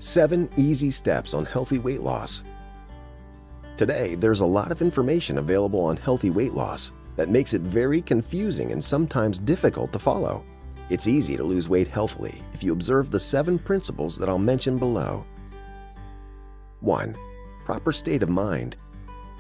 7 Easy Steps on Healthy Weight Loss. Today, there's a lot of information available on healthy weight loss that makes it very confusing and sometimes difficult to follow. It's easy to lose weight healthily if you observe the 7 principles that I'll mention below. 1. Proper state of mind.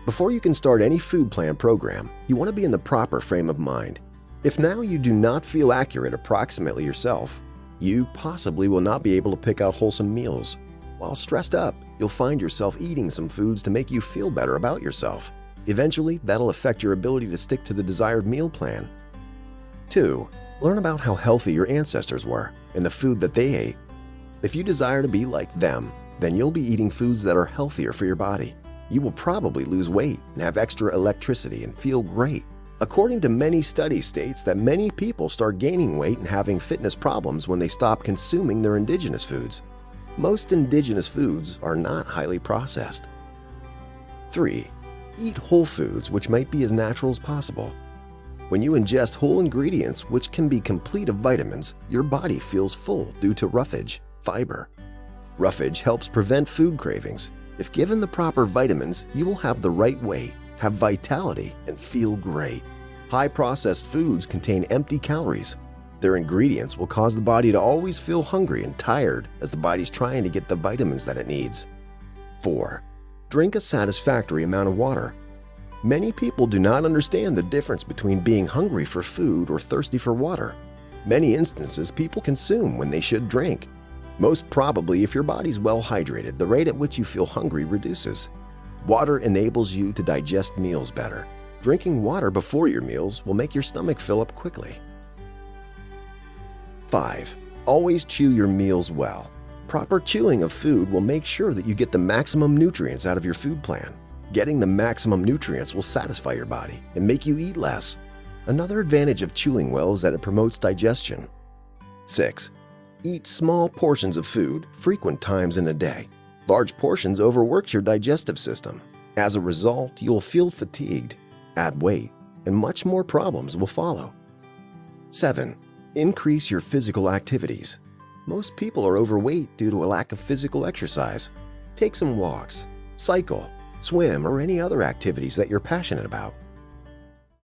Before you can start any food plan program, you want to be in the proper frame of mind. If now you do not feel accurate approximately yourself, you possibly will not be able to pick out wholesome meals. While stressed up, you'll find yourself eating some foods to make you feel better about yourself. Eventually, that'll affect your ability to stick to the desired meal plan. 2. Learn about how healthy your ancestors were and the food that they ate. If you desire to be like them, then you'll be eating foods that are healthier for your body. You will probably lose weight and have extra electricity and feel great. According to many studies states that many people start gaining weight and having fitness problems when they stop consuming their indigenous foods. Most indigenous foods are not highly processed. 3. Eat whole foods, which might be as natural as possible. When you ingest whole ingredients which can be complete of vitamins, your body feels full due to roughage, fiber. Roughage helps prevent food cravings. If given the proper vitamins, you will have the right weight, have vitality, and feel great. High-processed foods contain empty calories. Their ingredients will cause the body to always feel hungry and tired as the body's trying to get the vitamins that it needs. 4. Drink a satisfactory amount of water. Many people do not understand the difference between being hungry for food or thirsty for water. Many instances people consume when they should drink. Most probably, if your body's well hydrated, the rate at which you feel hungry reduces. Water enables you to digest meals better. Drinking water before your meals will make your stomach fill up quickly. 5. Always chew your meals well. Proper chewing of food will make sure that you get the maximum nutrients out of your food plan. Getting the maximum nutrients will satisfy your body and make you eat less. Another advantage of chewing well is that it promotes digestion. 6. Eat small portions of food frequent times in a day. Large portions overworks your digestive system. As a result, you will feel fatigued, add weight, and much more problems will follow. 7. Increase your physical activities. Most people are overweight due to a lack of physical exercise. Take some walks, cycle, swim, or any other activities that you're passionate about.